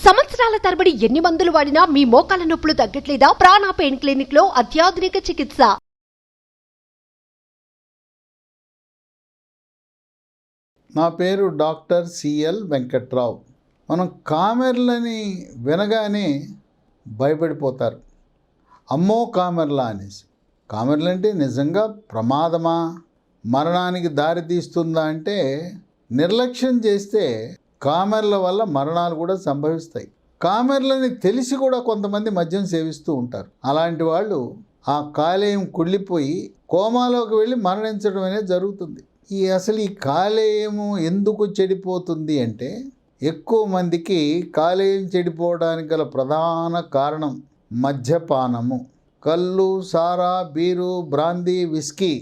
సంవత్సరాల తరబడి ఎన్ని మందులు వాడినా మీ మోకాల నొప్పులు తగ్గట్లేదా? ప్రాణ పెయిన్ క్లినిక్ లో అత్యాధునిక చికిత్స. నా పేరు డాక్టర్ సిఎల్ వెంకట్రావు. మనం కామెర్లని వినగానే భయపడిపోతారు. అమ్మో కామెర్లా అనేసి. కామెర్లు అంటే నిజంగా ప్రమాదమా, మరణానికి దారి తీస్తుందా అంటే నిర్లక్ష్యం చేస్తే కామెర్ల వల్ల మరణాలు కూడా సంభవిస్తాయి. కామెర్లని తెలిసి కూడా కొంతమంది మద్యం సేవిస్తూ ఉంటారు. అలాంటి వాళ్ళు ఆ కాలేయం కుళ్ళిపోయి కోమాలోకి వెళ్ళి మరణించడం అనేది జరుగుతుంది. అసలు ఈ కాలేయము ఎందుకు చెడిపోతుంది అంటే, ఎక్కువ మందికి కాలేయం చెడిపోవడానికి గల ప్రధాన కారణం మద్యపానము. కళ్ళు, సారా, బీరు, బ్రాందీ, విస్కీ,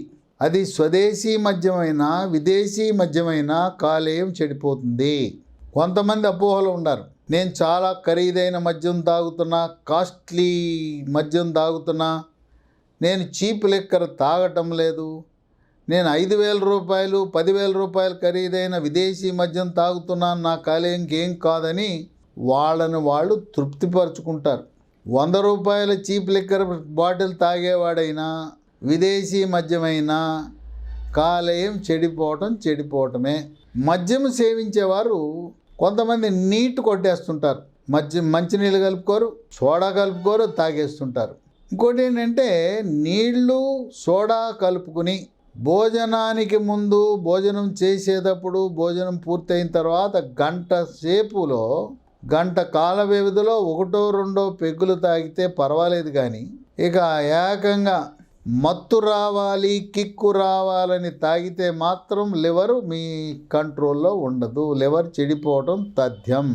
అది స్వదేశీ మద్యమైనా విదేశీ మద్యమైనా కాలేయం చెడిపోతుంది. కొంతమంది అపోహలు ఉన్నారు. నేను చాలా ఖరీదైన మద్యం తాగుతున్నా, కాస్ట్లీ మద్యం తాగుతున్నా, నేను చీప్ లిక్కర్ తాగటం లేదు, నేను 5,000 రూపాయలు 10,000 రూపాయలు ఖరీదైన విదేశీ మద్యం తాగుతున్నాను, నా కాలేయంకి ఏం కాదని వాళ్ళని వాళ్ళు తృప్తిపరుచుకుంటారు. 100 రూపాయల చీప్ లిక్కర్ బాటిల్ తాగేవాడైనా విదేశీ మద్యమైనా కాలేయం చెడిపోవటమే. మద్యం సేవించేవారు కొంతమంది నీట్ కొట్టేస్తుంటారు. మంచినీళ్ళు కలుపుకోరు, సోడా కలుపుకోరు, తాగేస్తుంటారు. ఇంకోటి ఏంటంటే, నీళ్లు సోడా కలుపుకుని భోజనానికి ముందు, భోజనం చేసేటప్పుడు, భోజనం పూర్తయిన తర్వాత గంట కాల వ్యవధిలో 1-2 పెగ్గులు తాగితే పర్వాలేదు. కానీ ఇక ఏకంగా మత్తు రావాలి, కిక్కు రావాలని తాగితే మాత్రం లివర్ మీ కంట్రోల్లో ఉండదు. లివర్ చెడిపోవడం తథ్యం.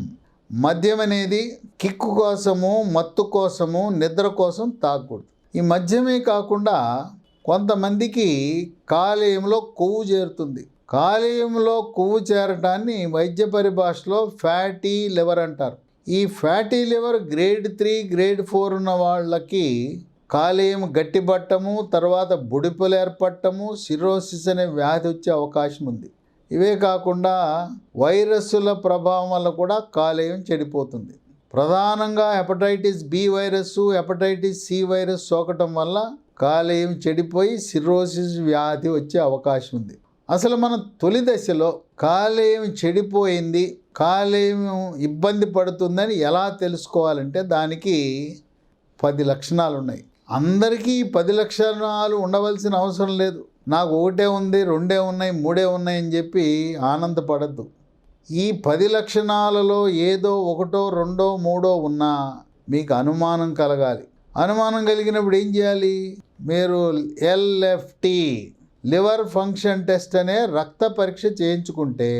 మద్యం అనేది కిక్కు కోసము, మత్తు కోసము, నిద్ర కోసం తాగకూడదు. ఈ మద్యమే కాకుండా కొంతమందికి కాలేయంలో కొవ్వు చేరుతుంది. కాలేయంలో కొవ్వు చేరటాన్ని వైద్య పరిభాషలో ఫ్యాటీ లివర్ అంటారు. ఈ ఫ్యాటీ లివర్ గ్రేడ్ 3, గ్రేడ్ 4 ఉన్న వాళ్ళకి కాలేయం గట్టిపట్టము, తర్వాత బుడిపలు ఏర్పడటము, సిరోసిస్ అనే వ్యాధి వచ్చే అవకాశం ఉంది. ఇవే కాకుండా వైరస్సుల ప్రభావం వల్ల కూడా కాలేయం చెడిపోతుంది. ప్రధానంగా hepatitis B virus, hepatitis C virus సోకటం వల్ల కాలేయం చెడిపోయి సిరోసిస్ వ్యాధి వచ్చే అవకాశం ఉంది. అసలు మన తొలి దశలో కాలేయం చెడిపోయింది, కాలేయం ఇబ్బంది పడుతుందని ఎలా తెలుసుకోవాలంటే, దానికి 10 లక్షణాలు ఉన్నాయి. అందరికీ 10 లక్షణాలు ఉండవలసిన అవసరం లేదు. నాకు 1 ఉంది, 2 ఉన్నాయి, 3 ఉన్నాయి అని చెప్పి ఆనందపడద్దు. ఈ 10 లక్షణాలలో ఏదో 1, 2, 3 ఉన్నా మీకు అనుమానం కలగాలి. అనుమానం కలిగినప్పుడు ఏం చేయాలి? మీరు ఎల్ఎఫ్టి, లివర్ ఫంక్షన్ టెస్ట్ అనే రక్త పరీక్ష చేయించుకుంటే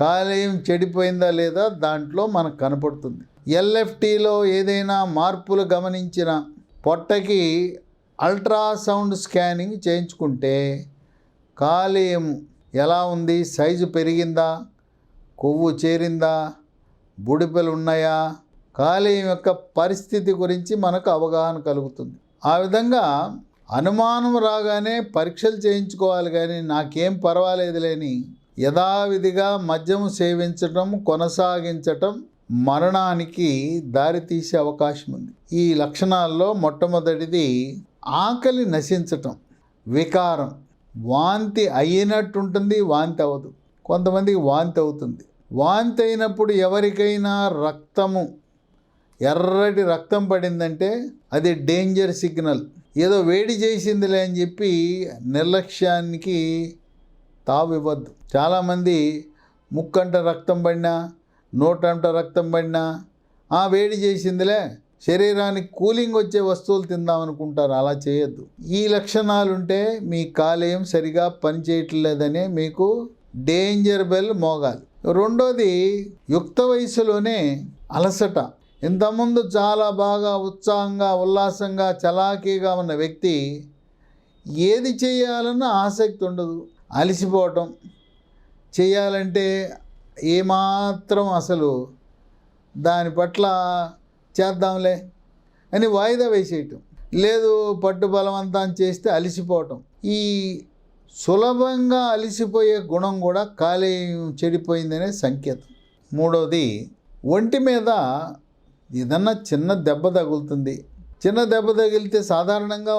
కాలేయం చెడిపోయిందా లేదా దాంట్లో మనకు కనపడుతుంది. ఎల్ఎఫ్టిలో ఏదైనా మార్పులు గమనించిన, పొట్టకి అల్ట్రాసౌండ్ స్కానింగ్ చేయించుకుంటే కాలేయం ఎలా ఉంది, సైజు పెరిగిందా, కొవ్వు చేరిందా, బుడిపెలు ఉన్నాయా, కాలేయం యొక్క పరిస్థితి గురించి మనకు అవగాహన కలుగుతుంది. ఆ విధంగా అనుమానం రాగానే పరీక్షలు చేయించుకోవాలి. కానీ నాకేం పర్వాలేదులేని యథావిధిగా మద్యం సేవించటం, కొనసాగించటం మరణానికి దారితీసే అవకాశం ఉంది. ఈ లక్షణాల్లో మొట్టమొదటిది ఆకలి నశించటం, వికారం, వాంతి అయినట్టుంటుంది, వాంతి అవ్వదు. కొంతమందికి వాంతి అవుతుంది. వాంతి అయినప్పుడు ఎవరికైనా ఎర్రటి రక్తం పడిందంటే అది డేంజర్ సిగ్నల్. ఏదో వేడి చేసిందిలే అని చెప్పి నిర్లక్ష్యానికి తావివ్వద్దు. చాలామంది ముక్కంట రక్తం పడినా, నోటంట రక్తం పడినా వేడి చేసిందిలే, శరీరానికి కూలింగ్ వచ్చే వస్తువులు తిందామనుకుంటారు. అలా చేయొద్దు. ఈ లక్షణాలుంటే మీ కాలేయం సరిగా పనిచేయట్లేదనే మీకు డేంజర్ బెల్ మోగాలి. రెండోది, యుక్త వయసులోనే అలసట. ఇంతకుముందు చాలా బాగా ఉత్సాహంగా, ఉల్లాసంగా, చలాకీగా ఉన్న వ్యక్తి ఏది చేయాలన్న ఆసక్తి ఉండదు. అలసిపోవటం, చేయాలంటే ఏమాత్రం అసలు దాని పట్ల చేద్దాంలే అని వాయిదా వేసేయటం, లేదు పట్టు బలవంతం చేస్తే అలసిపోవటం. ఈ సులభంగా అలసిపోయే గుణం కూడా కాలేయం చెడిపోయిందనే సంకేతం. మూడవది, ఒంటి మీద ఏదన్నా చిన్న దెబ్బ తగులుతుంది. చిన్న దెబ్బ తగిలితే సాధారణంగా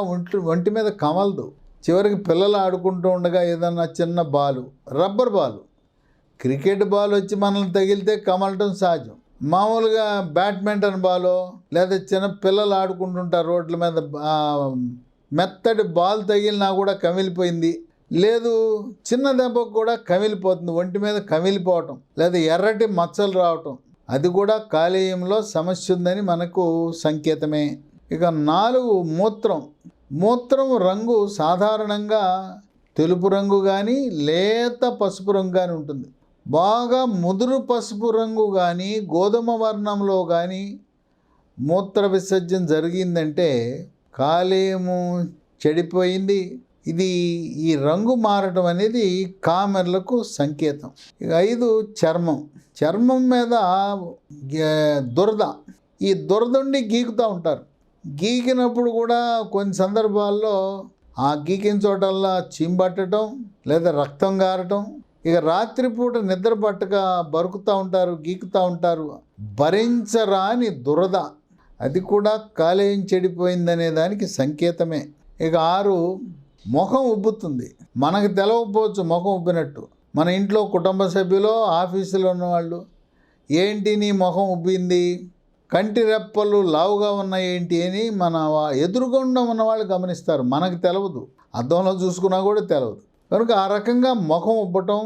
ఒంటి మీద కమలదు. చివరికి పిల్లలు ఆడుకుంటూ ఉండగా ఏదన్నా చిన్న Balu, rubber Balu, cricket ball వచ్చి మనల్ని తగిలితే కమలటం సహజం. మామూలుగా బ్యాడ్మింటన్ బాలో లేదా చిన్న పిల్లలు ఆడుకుంటుంటారు రోడ్ల మీద, మెత్తటి బాల్ తగిలినా కూడా కమిలిపోయింది. లేదు, చిన్న దెబ్బకు కూడా కమిలిపోతుంది, ఒంటి మీద కమిలిపోవటం లేదా ఎర్రటి మచ్చలు రావటం, అది కూడా కాలేయంలో సమస్య ఉందని మనకు సంకేతమే. ఇక 4 మూత్రం రంగు సాధారణంగా తెలుపు రంగు కానీ లేత పసుపు రంగు కానీ ఉంటుంది. బాగా ముదురు పసుపు రంగు కానీ గోధుమ వర్ణంలో కానీ మూత్ర విసర్జన జరిగిందంటే కాలేయము చెడిపోయింది. ఈ రంగు మారటం అనేది కామెర్లకు సంకేతం. ఇక 5 చర్మం మీద దురద. ఈ దురదండి గీకుతూ ఉంటారు. గీకినప్పుడు కూడా కొన్ని సందర్భాల్లో ఆ గీకిన చోటల్లా చీంబట్టడం లేదా రక్తం గారటం. ఇక రాత్రిపూట నిద్ర పట్టక బరుకుతూ ఉంటారు, గీకుతూ ఉంటారు. భరించరాని దురద, అది కూడా కాలేయం చెడిపోయిందనే దానికి సంకేతమే. ఇక 6 ముఖం ఉబ్బుతుంది. మనకు తెలవకపోవచ్చు ముఖం ఉబ్బినట్టు. మన ఇంట్లో కుటుంబ సభ్యులు, ఆఫీసులో ఉన్నవాళ్ళు, ఏంటి నీ ముఖం ఉబ్బింది, కంటి రెప్పలు లావుగా ఉన్నాయేంటి అని మన ఎదురుగుండా ఉన్నవాళ్ళు గమనిస్తారు. మనకు తెలవదు, అద్దంలో చూసుకున్నా కూడా తెలవదు. కనుక ఆ రకంగా ముఖం ఉబ్బటం,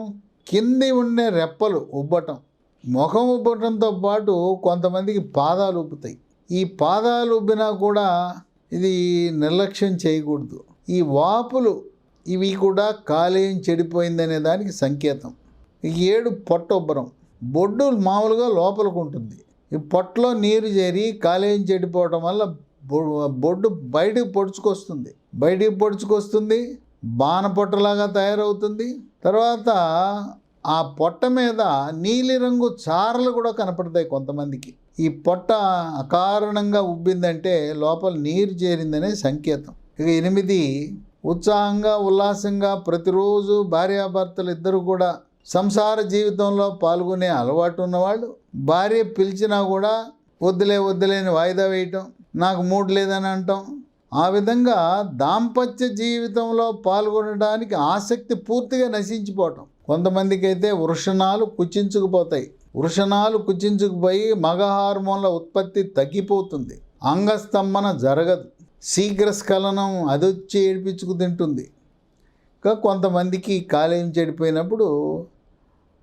కింది ఉండే రెప్పలు ఉబ్బటం, ముఖం ఉబ్బటంతో పాటు కొంతమందికి పాదాలు ఉబ్బుతాయి. ఈ పాదాలు ఉబ్బినా కూడా ఇది నిర్లక్ష్యం చేయకూడదు. ఈ వాపులు ఇవి కూడా కాలేయం చెడిపోయిందనే దానికి సంకేతం. 7 పొట్ట ఉబ్బరం. బొడ్డు మామూలుగా లోపలికి ఉంటుంది. ఈ పొట్టలో నీరు చేరి కాలేయం చెడిపోవడం వల్ల బొడ్డు బయటికి పొడుచుకొస్తుంది, బాణపొట్టలాగా తయారవుతుంది. తర్వాత ఆ పొట్ట మీద నీలిరంగు చారలు కూడా కనపడతాయి కొంతమందికి. ఈ పొట్ట అకారణంగా ఉబ్బిందంటే లోపల నీరు చేరిందనే సంకేతం. ఇక 8 ఉత్సాహంగా ఉల్లాసంగా ప్రతిరోజు భార్యాభర్తలు ఇద్దరు కూడా సంసార జీవితంలో పాల్గొనే అలవాటు ఉన్నవాళ్ళు, భార్య పిలిచినా కూడా వద్దులేని వాయిదా వేయటం, నాకు మూడ్ లేదని అంటాం. ఆ విధంగా దాంపత్య జీవితంలో పాల్గొనడానికి ఆసక్తి పూర్తిగా నశించిపోవటం. కొంతమందికి అయితే వృషణాలు కుచించుకుపోయి మగ హార్మోన్ల ఉత్పత్తి తగ్గిపోతుంది, అంగస్తంభన జరగదు, శీఘ్రస్ఖలనం అదొచ్చి ఏడిపించుకు తింటుంది. ఇంకా కొంతమందికి కాలేయం చెడిపోయినప్పుడు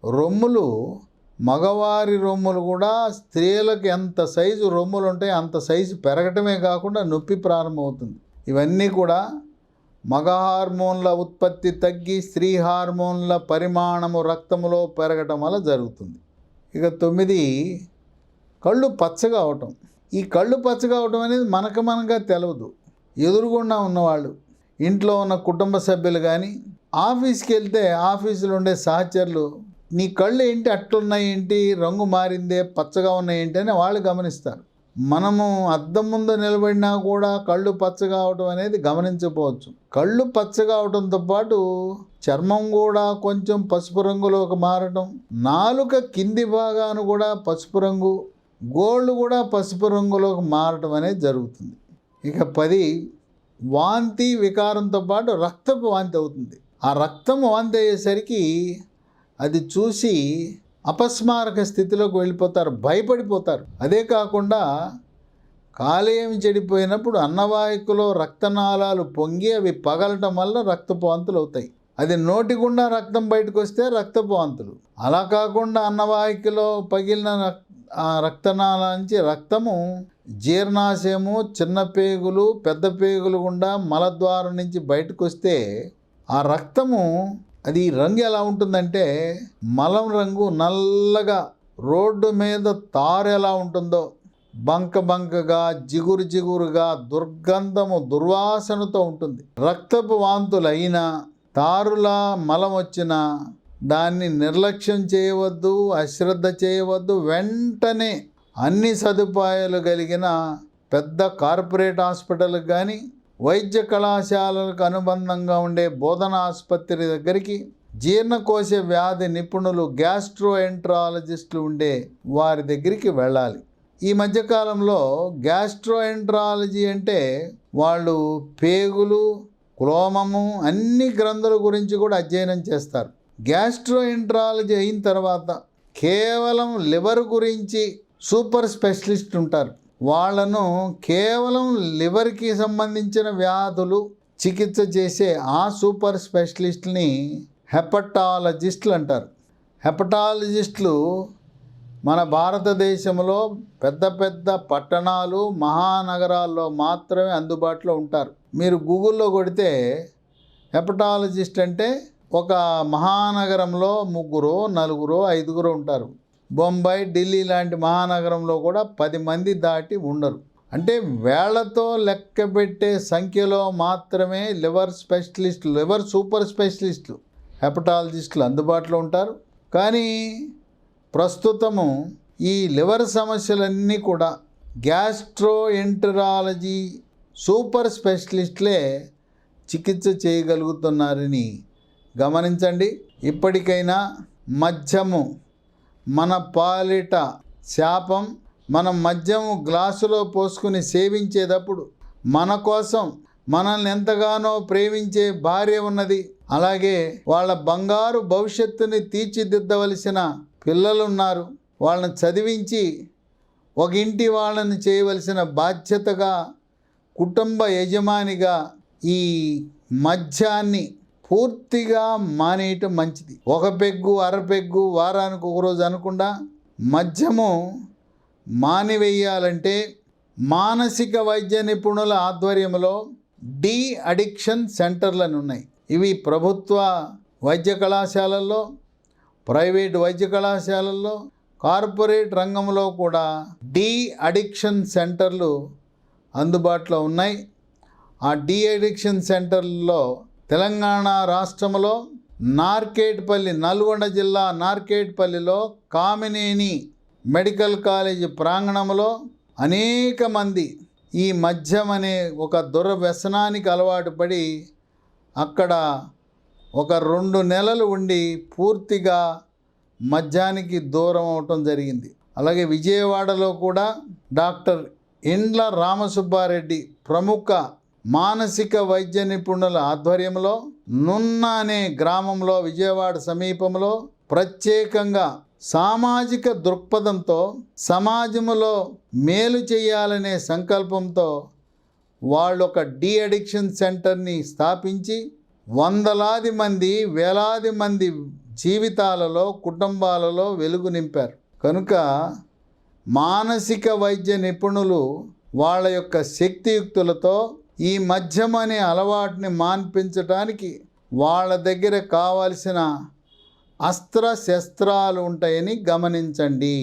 రొమ్ములు, మగవారి రొమ్ములు కూడా స్త్రీలకు ఎంత సైజు రొమ్ములు ఉంటాయి అంత సైజు పెరగటమే కాకుండా నొప్పి ప్రారంభమవుతుంది. ఇవన్నీ కూడా మగ హార్మోన్ల ఉత్పత్తి తగ్గి స్త్రీ హార్మోన్ల పరిమాణము రక్తములో పెరగటం వల్ల జరుగుతుంది. ఇక 9 కళ్ళు పచ్చగా అవటం. ఈ కళ్ళు పచ్చగా అవటం అనేది మనగా తెలియదు. ఎదురుగుండా ఉన్నవాళ్ళు, ఇంట్లో ఉన్న కుటుంబ సభ్యులు కానీ, ఆఫీస్కి వెళ్తే ఆఫీసులో ఉండే సహచరులు, నీ కళ్ళు ఏంటి అట్లున్నాయేంటి, రంగు మారిందే, పచ్చగా ఉన్నాయేంటి అని వాళ్ళు గమనిస్తారు. మనము అద్దం ముందు నిలబడినా కూడా కళ్ళు పచ్చగా అవటం అనేది గమనించకపోవచ్చు. కళ్ళు పచ్చగా అవటంతో పాటు చర్మం కూడా కొంచెం పసుపు రంగులోకి మారటం, నాలుక కింది భాగాను కూడా పసుపు రంగు, గోళ్ళు కూడా పసుపు రంగులోకి మారటం అనేది జరుగుతుంది. ఇక 10 వాంతి వికారంతో పాటు రక్తపు వాంతి అవుతుంది. ఆ రక్తం వాంతి అయ్యేసరికి అది చూసి అపస్మారక స్థితిలోకి వెళ్ళిపోతారు, భయపడిపోతారు. అదే కాకుండా కాలేయం చెడిపోయినప్పుడు అన్నవాహికలో రక్తనాళాలు పొంగి అవి పగలటం వల్ల రక్తపు వాంతులు అవుతాయి. అది నోటి గుండా రక్తం బయటకు వస్తే రక్తపు వాంతులు. అలా కాకుండా అన్నవాహికలో పగిలిన రక్తనాళాల నుంచి రక్తము జీర్ణాశయము, చిన్న పేగులు, పెద్ద పేగులు గుండా మలద్వారం నుంచి బయటకు వస్తే ఆ రక్తము అది రంగు ఎలా ఉంటుందంటే మలం రంగు నల్లగా, రోడ్డు మీద తారు ఎలా ఉంటుందో బంకగా జిగురుగా దుర్గంధము దుర్వాసనతో ఉంటుంది. రక్తపు వాంతులు అయినా, తారులా మలం వచ్చినా దాన్ని నిర్లక్ష్యం చేయవద్దు, అశ్రద్ధ చేయవద్దు. వెంటనే అన్ని సదుపాయాలు కలిగిన పెద్ద కార్పొరేట్ హాస్పిటల్కి కానీ, వైద్య కళాశాలలకు అనుబంధంగా ఉండే బోధన ఆసుపత్రి దగ్గరికి, జీర్ణకోశ వ్యాధి నిపుణులు గ్యాస్ట్రోఎంట్రాలజిస్టులు ఉండే వారి దగ్గరికి వెళ్ళాలి. ఈ మధ్యకాలంలో గ్యాస్ట్రోఎంట్రాలజీ అంటే వాళ్ళు పేగులు, క్లోమము అన్ని గ్రంథుల గురించి కూడా అధ్యయనం చేస్తారు. గ్యాస్ట్రోఎంట్రాలజీ అయిన తర్వాత కేవలం లివర్ గురించి సూపర్ స్పెషలిస్ట్ ఉంటారు. వాళ్ళను కేవలం లివర్కి సంబంధించిన వ్యాధులు చికిత్స చేసే ఆ సూపర్ స్పెషలిస్ట్ని హెపటాలజిస్టులు అంటారు. హెపటాలజిస్టులు మన భారతదేశంలో పెద్ద పెద్ద పట్టణాలు, మహానగరాల్లో మాత్రమే అందుబాటులో ఉంటారు. మీరు గూగుల్లో కొడితే హెపటాలజిస్ట్ అంటే ఒక మహానగరంలో 3, 4, 5 ఉంటారు. బొంబాయి, ఢిల్లీ లాంటి మహానగరంలో కూడా 10 మంది దాటి ఉండరు. అంటే వేళ్లతో లెక్క పెట్టే సంఖ్యలో మాత్రమే లివర్ స్పెషలిస్టులు, లివర్ సూపర్ స్పెషలిస్టులు, హెపటాలజిస్టులు అందుబాటులో ఉంటారు. కానీ ప్రస్తుతము ఈ లివర్ సమస్యలన్నీ కూడా గ్యాస్ట్రోఎంటరాలజీ సూపర్ స్పెషలిస్టులే చికిత్స చేయగలుగుతున్నారని గమనించండి. ఇప్పటికైనా మద్యము మన పాలిట శాపం. మనం మద్యము గ్లాసులో పోసుకుని సేవించేటప్పుడు మన కోసం మనల్ని ఎంతగానో ప్రేమించే భార్య ఉన్నది, అలాగే వాళ్ళ బంగారు భవిష్యత్తుని తీర్చిదిద్దవలసిన పిల్లలు ఉన్నారు. వాళ్ళని చదివించి ఒక ఇంటి వాళ్ళని చేయవలసిన బాధ్యతగా కుటుంబ యజమానిగా ఈ మద్యాన్ని పూర్తిగా మానేయటం మంచిది. 1 పెగ్గు, 1/2 పెగ్గు వారానికి 1 రోజు అనకుండా మద్యము మానివేయాలంటే మానసిక వైద్య నిపుణుల ఆధ్వర్యంలో డి అడిక్షన్ సెంటర్లను ఉన్నాయి. ఇవి ప్రభుత్వ వైద్య కళాశాలల్లో, ప్రైవేట్ వైద్య కళాశాలల్లో, కార్పొరేట్ రంగంలో కూడా డి అడిక్షన్ సెంటర్లు అందుబాటులో ఉన్నాయి. ఆ డి అడిక్షన్ సెంటర్లో తెలంగాణ రాష్ట్రంలో నార్కేట్పల్లి, నల్గొండ జిల్లా నార్కేట్పల్లిలో కామినేని మెడికల్ కాలేజ్ ప్రాంగణంలో అనేక మంది ఈ మద్యం అనే ఒక దుర్వ్యసనానికి అలవాటు పడి అక్కడ ఒక 2 నెలలు ఉండి పూర్తిగా మద్యానికి దూరం అవటం జరిగింది. అలాగే విజయవాడలో కూడా డాక్టర్ ఇండ్ల రామసుబ్బారెడ్డి ప్రముఖ మానసిక వైద్య నిపుణుల ఆధ్వర్యంలో నున్న అనే గ్రామంలో, విజయవాడ సమీపంలో ప్రత్యేకంగా సామాజిక దృక్పథంతో సమాజంలో మేలు చేయాలనే సంకల్పంతో వాళ్ళు ఒక డి అడిక్షన్ సెంటర్ని స్థాపించి వందలాది మంది, వేలాది మంది జీవితాలలో, కుటుంబాలలో వెలుగు నింపారు. కనుక మానసిక వైద్య నిపుణులు వాళ్ళ యొక్క శక్తియుక్తులతో ఈ మద్యం అనే అలవాటుని మాన్పించడానికి వాళ్ళ దగ్గర కావాల్సిన అస్త్రశస్త్రాలు ఉంటాయని గమనించండి.